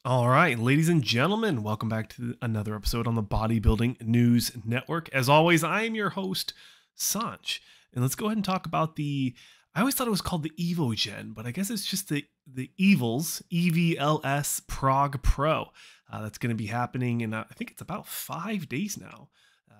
All right, ladies and gentlemen, welcome back to another episode on the Bodybuilding News Network. As always, I am your host, Saunch, and let's go ahead and talk about I always thought it was called the EvoGen, but I guess it's just the Evils EVLS Prague Pro. That's going to be happening in I think it's about 5 days now.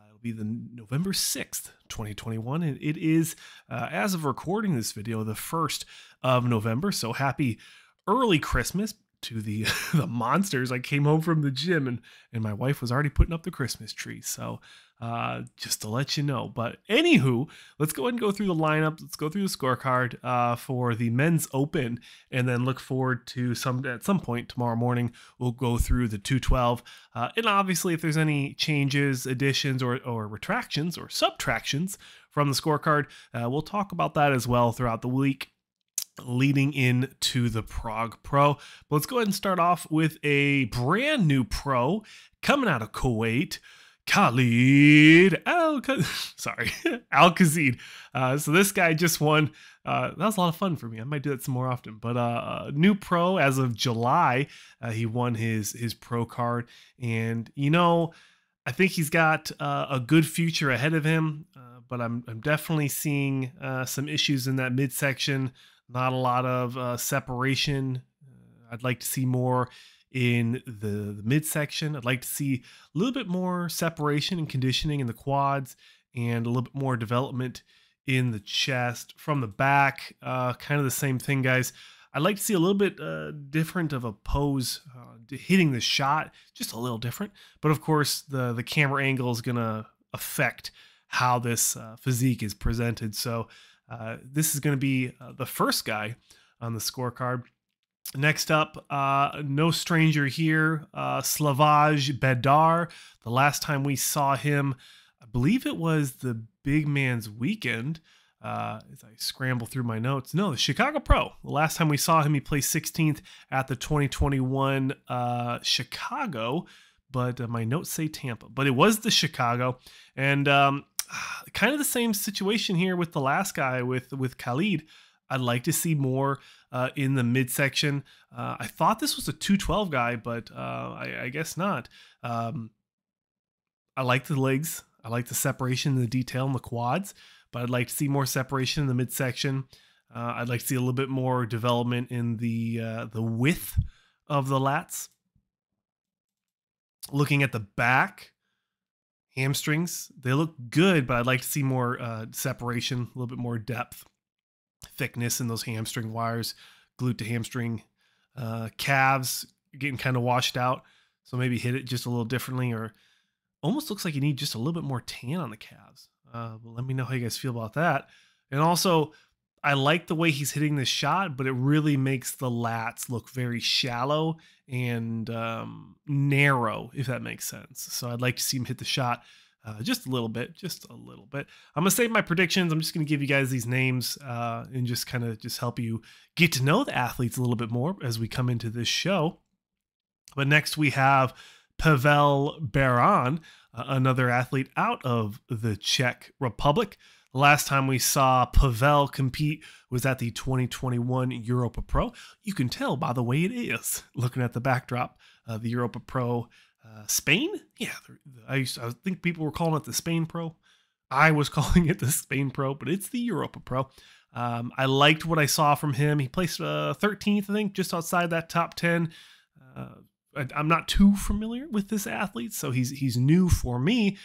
It'll be the November 6th, 2021, and it is, as of recording this video, the 1st of November. So happy early Christmas to the the monsters. I came home from the gym and my wife was already putting up the Christmas tree. So just to let you know. But anywho, let's go ahead and go through the lineup. Let's go through the scorecard for the men's open, and then look forward to at some point tomorrow morning we'll go through the 212. And obviously, if there's any changes, additions, or retractions or subtractions from the scorecard, we'll talk about that as well throughout the week leading into the Prague Pro. But let's go ahead and start off with a brand new pro coming out of Kuwait, Khalid Al-Kazid. So this guy just won. That was a lot of fun for me. I might do that some more often. But new pro as of July, he won his pro card, and I think he's got a good future ahead of him. But I'm definitely seeing some issues in that midsection. Not a lot of separation. I'd like to see more in the midsection. I'd like to see a little bit more separation and conditioning in the quads, and a little bit more development in the chest. From the back, kind of the same thing, guys. I'd like to see a little bit different of a pose, hitting the shot, just a little different. But of course, the camera angle is going to affect how this physique is presented. So this is going to be the first guy on the scorecard. Next up, no stranger here, Slavaj Bedar. The last time we saw him, I believe it was the Big Man's Weekend. As I scramble through my notes, no, the Chicago Pro. The last time we saw him, he placed 16th at the 2021 Chicago, but my notes say Tampa. But it was the Chicago, and kind of the same situation here with the last guy with Khalid. I'd like to see more in the midsection. I thought this was a 212 guy, but I guess not. I like the legs. I like the separation and the detail in the quads, but I'd like to see more separation in the midsection. I'd like to see a little bit more development in the width of the lats. Looking at the back, hamstrings, they look good, but I'd like to see more separation, a little bit more depth, thickness in those hamstring wires, glute to hamstring. Calves getting kind of washed out, so maybe hit it just a little differently, or almost looks like you need just a little bit more tan on the calves. But let me know how you guys feel about that. And also, I like the way he's hitting this shot, but it really makes the lats look very shallow and narrow, if that makes sense. So I'd like to see him hit the shot just a little bit, I'm going to save my predictions. I'm just going to give you guys these names and just kind of help you get to know the athletes a little bit more as we come into this show. But next we have Pavel Baran, another athlete out of the Czech Republic. The last time we saw Pavel compete was at the 2021 Europa Pro. You can tell by the way it is, looking at the backdrop, the Europa Pro Spain. Yeah, I think people were calling it the Spain Pro. I was calling it the Spain Pro, but it's the Europa Pro. I liked what I saw from him. He placed 13th, I think, just outside that top 10. I'm not too familiar with this athlete, so he's new for me.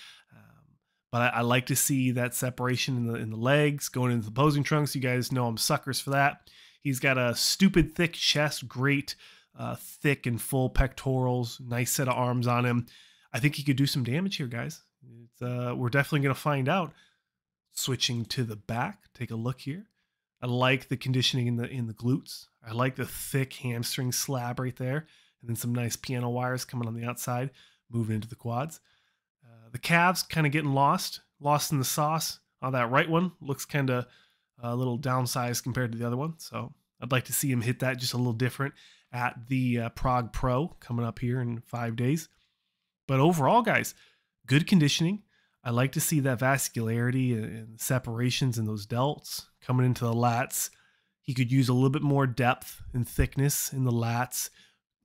But I like to see that separation in the legs, going into the posing trunks. You guys know I'm suckers for that. He's got a stupid thick chest, great thick and full pectorals, nice set of arms on him. I think he could do some damage here, guys. We're definitely going to find out. Switching to the back, take a look here. I like the conditioning in the glutes. I like the thick hamstring slab right there, and then some nice piano wires coming on the outside, moving into the quads. The calves kind of getting lost in the sauce. That right one looks kind of a little downsized compared to the other one. So I'd like to see him hit that just a little different at the Prague Pro coming up here in 5 days. But overall, guys, good conditioning. I like to see that vascularity and separations in those delts coming into the lats. He could use a little bit more depth and thickness in the lats,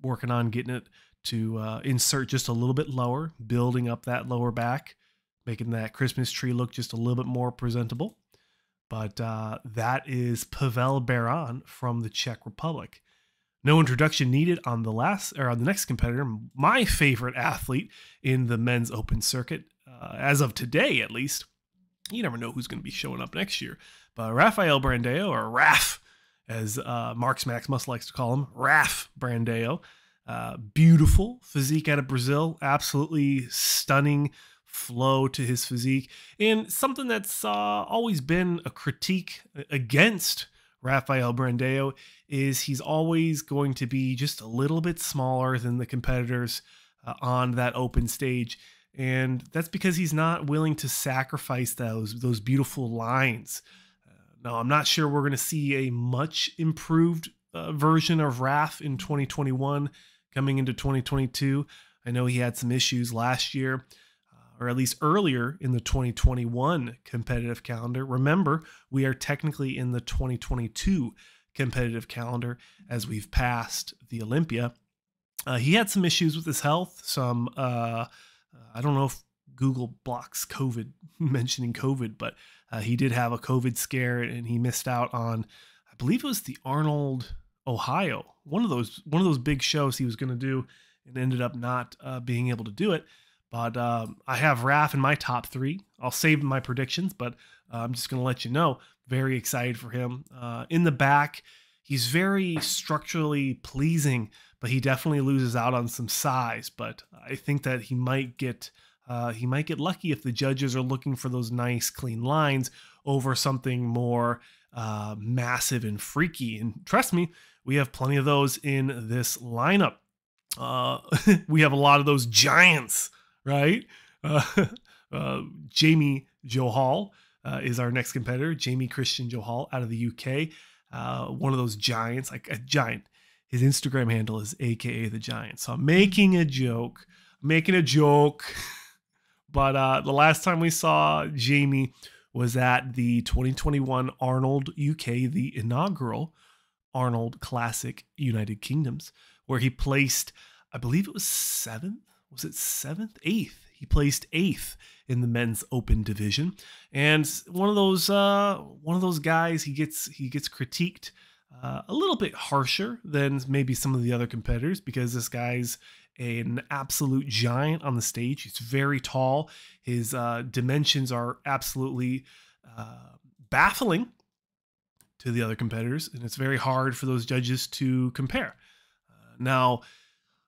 working on getting it to insert just a little bit lower, building up that lower back, making that Christmas tree look just a little bit more presentable. But that is Pavel Baron from the Czech Republic. No introduction needed on the next competitor, my favorite athlete in the men's open circuit, as of today at least. You never know who's going to be showing up next year. But Rafael Brandao, or Raf, as Mark Maximus likes to call him, Raf Brandao. Beautiful physique out of Brazil. Absolutely stunning flow to his physique. And something that's always been a critique against Rafael Brandao is he's always going to be just a little bit smaller than the competitors on that open stage. And that's because he's not willing to sacrifice those beautiful lines. Now, I'm not sure we're going to see a much improved version of Raf in 2021 coming into 2022. I know he had some issues last year, or at least earlier in the 2021 competitive calendar. Remember, we are technically in the 2022 competitive calendar as we've passed the Olympia. He had some issues with his health, some I don't know if Google blocks COVID, mentioning COVID, but he did have a COVID scare and he missed out on, I believe it was the Arnold, Ohio, one of those big shows he was going to do, and ended up not being able to do it. But I have Raf in my top 3. I'll save my predictions, but I'm just going to let you know, very excited for him. In the back, he's very structurally pleasing, but he definitely loses out on some size. But I think that he might get lucky if the judges are looking for those nice, clean lines over something more massive and freaky. And trust me, we have plenty of those in this lineup. We have a lot of those giants, right? Christian-Johal is our next competitor. Christian-Johal out of the UK. One of those giants, like a giant. His Instagram handle is AKA the Giant. So I'm making a joke. But the last time we saw Jamie was at the 2021 Arnold UK, the inaugural Arnold Classic United Kingdoms, where he placed, I believe it was 7th. Was it 7th? 8th. He placed 8th in the men's open division. And one of those guys, he gets critiqued a little bit harsher than maybe some of the other competitors, because this guy's an absolute giant on the stage. He's very tall. His dimensions are absolutely baffling to the other competitors, and it's very hard for those judges to compare. Now,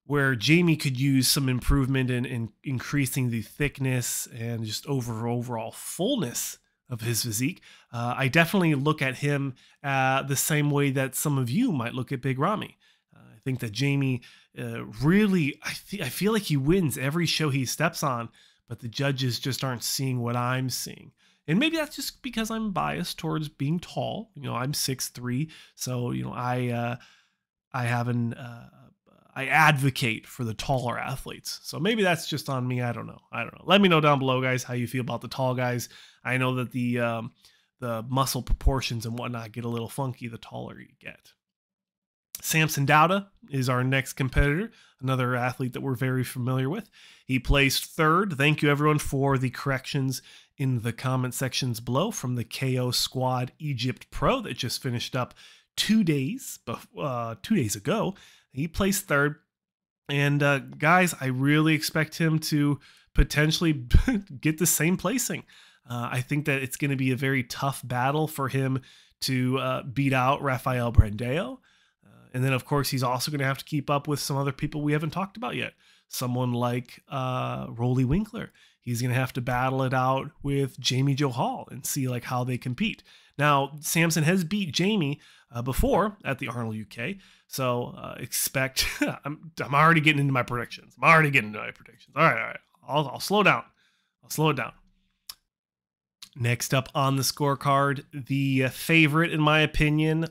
where Jamie could use some improvement in increasing the thickness and just overall fullness of his physique, I definitely look at him the same way that some of you might look at Big Ramy. I think that Jamie really, I feel like he wins every show he steps on, but the judges just aren't seeing what I'm seeing. And maybe that's just because I'm biased towards being tall. You know, I'm 6'3", so you know I advocate for the taller athletes. So maybe that's just on me. I don't know. Let me know down below, guys, how you feel about the tall guys. I know that the muscle proportions and whatnot get a little funky the taller you get. Samson Dauda is our next competitor, another athlete that we're very familiar with. He placed 3rd. Thank you, everyone, for the corrections in the comment sections below from the KO Squad Egypt Pro that just finished up 2 days ago. He placed 3rd. And guys, I really expect him to potentially get the same placing. I think that it's going to be a very tough battle for him to beat out Rafael Brandao. And then, of course, he's also going to have to keep up with some other people we haven't talked about yet. Someone like Roly Winkler. He's going to have to battle it out with Christian-Johal and see like how they compete. Now, Samson has beat Jamie before at the Arnold UK. So expect, I'm already getting into my predictions. All right. I'll slow down. I'll slow it down. Next up on the scorecard, the favorite in my opinion,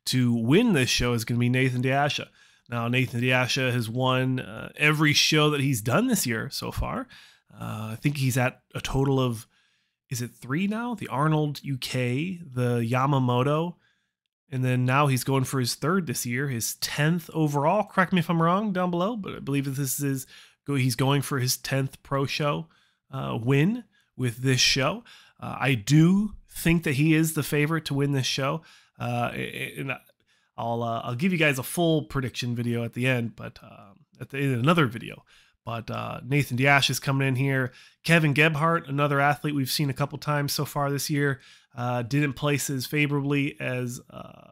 to win this show is going to be Nathan D'Asha. Now, Nathan D'Asha has won every show that he's done this year so far. I think he's at a total of, is it 3 now? The Arnold UK, the Yamamoto, And then now he's going for his third this year, his 10th overall. Correct me if I'm wrong down below, but I believe that he's going for his 10th pro show win with this show. I do think that he is the favorite to win this show. And I'll give you guys a full prediction video at the end, but in another video. But Nathan Diash is coming in here. Kevin Gebhardt, another athlete we've seen a couple times so far this year, didn't place as favorably as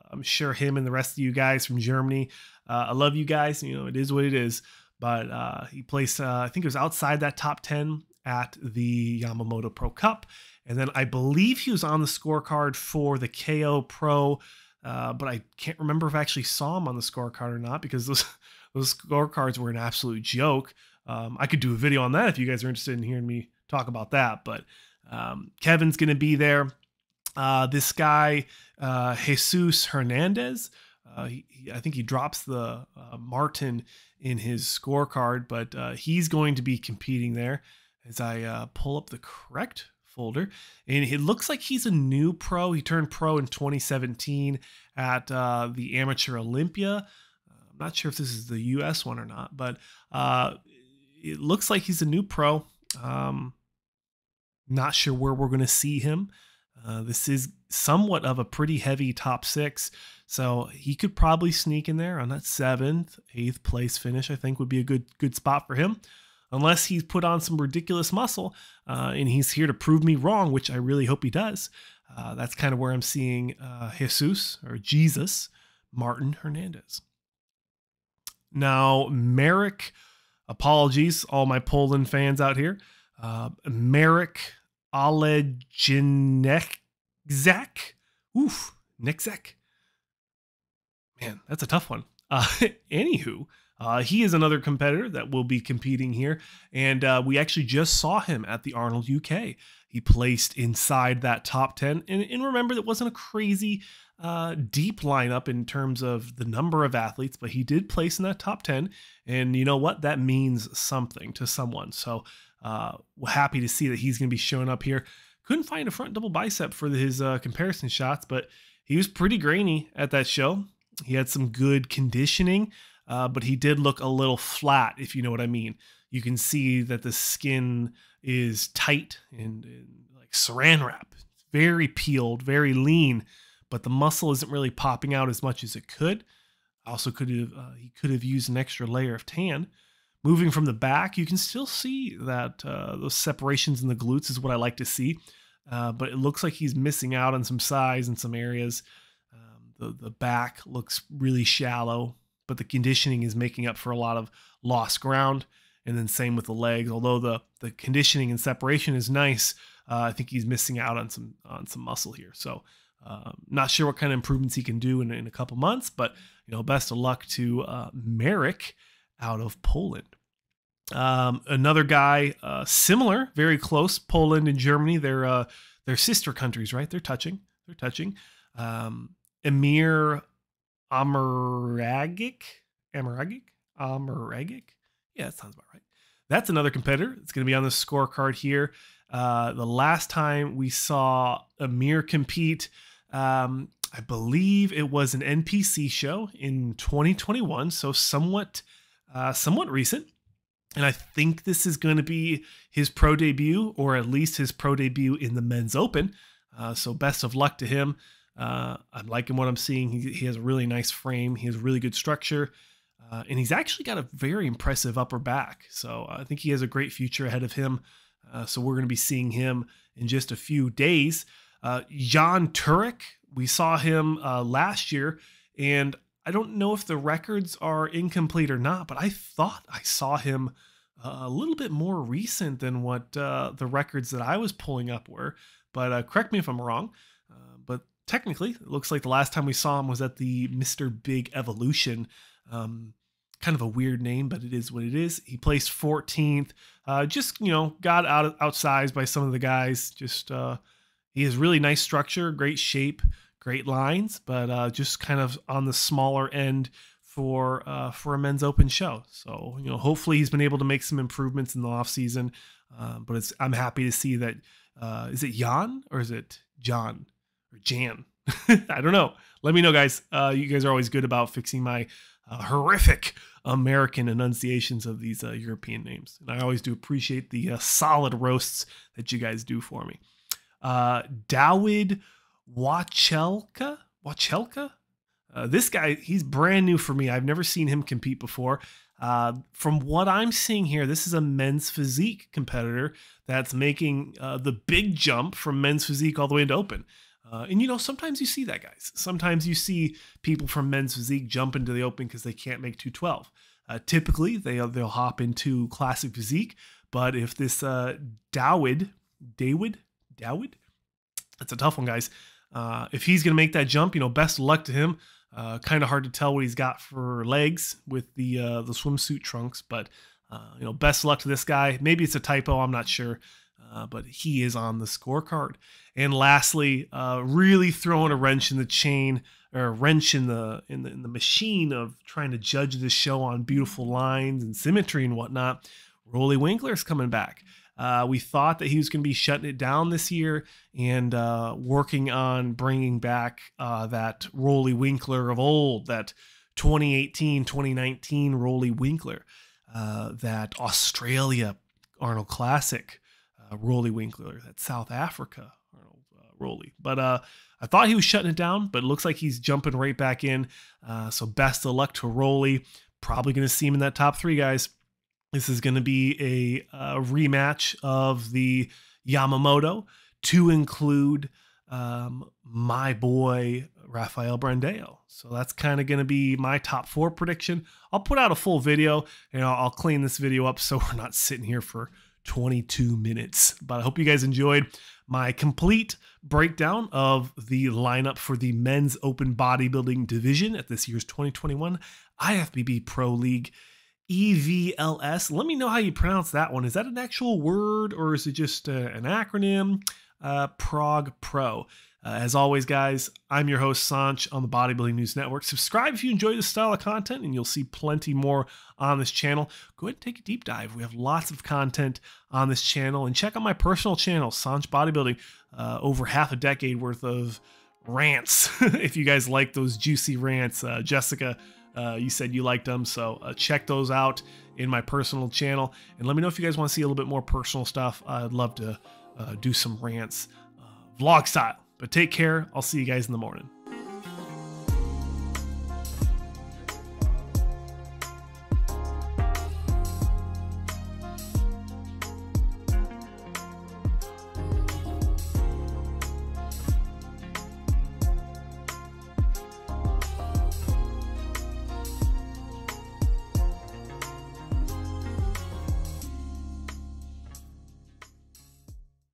I'm sure him and the rest of you guys from Germany. I love you guys. You know, it is what it is. But he placed, I think it was outside that top 10 at the Yamamoto Pro Cup. And then I believe he was on the scorecard for the KO Pro, but I can't remember if I actually saw him on the scorecard or not, because those scorecards were an absolute joke. I could do a video on that if you guys are interested in hearing me talk about that. But Kevin's going to be there. This guy, Jesus Hernandez, I think he drops the Martin in his scorecard, but he's going to be competing there as I pull up the correct folder. And it looks like he's a new pro. He turned pro in 2017 at the Amateur Olympia. I'm not sure if this is the US one or not, but it looks like he's a new pro. Not sure where we're going to see him. This is somewhat of a pretty heavy top 6, so he could probably sneak in there on that 7th, 8th place finish. I think would be a good spot for him, unless he's put on some ridiculous muscle and he's here to prove me wrong, which I really hope he does. That's kind of where I'm seeing Jesus Martin Hernandez. Now, Marek, apologies, all my Poland fans out here. Marek Oleginekzak. Oof, Nikzak. Man, that's a tough one. Anywho, he is another competitor that will be competing here. And we actually just saw him at the Arnold UK. He placed inside that top 10. And remember, that wasn't a crazy deep lineup in terms of the number of athletes, but he did place in that top 10. And you know what? That means something to someone. So we're happy to see that he's going to be showing up here. Couldn't find a front double bicep for his comparison shots, but he was pretty grainy at that show. He had some good conditioning, but he did look a little flat, if you know what I mean. You can see that the skin is tight and like saran wrap. Very peeled, very lean, but the muscle isn't really popping out as much as it could. Also, he could have used an extra layer of tan. Moving from the back, you can still see that those separations in the glutes is what I like to see, but it looks like he's missing out on some size in some areas. The back looks really shallow, but the conditioning is making up for a lot of lost ground. And then same with the legs. Although the conditioning and separation is nice, I think he's missing out on some muscle here. So not sure what kind of improvements he can do in a couple months, but best of luck to Marek out of Poland. Another guy, similar, very close, Poland and Germany. They're sister countries, right? They're touching. Emir Amaragic. Yeah, that sounds about right. That's another competitor. It's going to be on the scorecard here. The last time we saw Emir compete, I believe it was an NPC show in 2021, so somewhat recent. And I think this is going to be his pro debut, or at least his pro debut in the Men's Open. So best of luck to him. I'm liking what I'm seeing. He has a really nice frame. He has really good structure. And he's actually got a very impressive upper back. So I think he has a great future ahead of him. So we're going to be seeing him in just a few days. Jan Turek, we saw him last year, and I don't know if the records are incomplete or not, but I thought I saw him a little bit more recent than what the records that I was pulling up were. But correct me if I'm wrong. But technically, it looks like the last time we saw him was at the Mr. Big Evolution. Kind of a weird name, but it is what it is. He placed 14th. Just, got outsized by some of the guys. Just he has really nice structure, great shape, great lines, but just kind of on the smaller end for a Men's Open show. So, hopefully he's been able to make some improvements in the off season. But I'm happy to see that. Is it Jan or is it John or Jan? I don't know. let me know, guys. You guys are always good about fixing my horrific American enunciations of these European names. And I always do appreciate the solid roasts that you guys do for me. Dawid Wachelka? This guy, he's brand new for me. I've never seen him compete before. From what I'm seeing here, this is a men's physique competitor that's making the big jump from men's physique all the way into open. And, you know, sometimes you see that, guys. Sometimes you see people from men's physique jump into the open because they can't make 212. Typically, they'll hop into classic physique. But if this Dawid, that's a tough one, guys. If he's going to make that jump, you know, best of luck to him. Kind of hard to tell what he's got for legs with the swimsuit trunks. But, you know, best of luck to this guy. Maybe it's a typo. I'm not sure. But he is on the scorecard. And lastly, really throwing a wrench in the chain, or a wrench in the machine of trying to judge this show on beautiful lines and symmetry and whatnot. Rolly Winkler's coming back. We thought that he was going to be shutting it down this year and working on bringing back that Rolly Winkler of old, that 2018, 2019 Rolly Winkler, that Australia Arnold Classic Rolly Winkler, that South Africa Arnold Rolly. But I thought he was shutting it down, but it looks like he's jumping right back in. So best of luck to Rolly. Probably going to see him in that top 3, guys. This is going to be a rematch of the Yamamoto to include my boy Rafael Brandao. So that's kind of going to be my top 4 prediction. I'll put out a full video and I'll clean this video up so we're not sitting here for 22 minutes. But I hope you guys enjoyed my complete breakdown of the lineup for the men's open bodybuilding division at this year's 2021 IFBB Pro League EVLS. Let me know how you pronounce that one. Is that an actual word or is it just an acronym? Prague Pro. As always, guys, I'm your host, Saunch, on the Bodybuilding News Network. Subscribe if you enjoy this style of content, and you'll see plenty more on this channel. Go ahead and take a deep dive. We have lots of content on this channel. And check out my personal channel, Saunch Bodybuilding. Over half a decade worth of rants, if you guys like those juicy rants. Jessica, you said you liked them, so check those out in my personal channel. And let me know if you guys want to see a little bit more personal stuff. I'd love to do some rants, vlog style. But take care. I'll see you guys in the morning.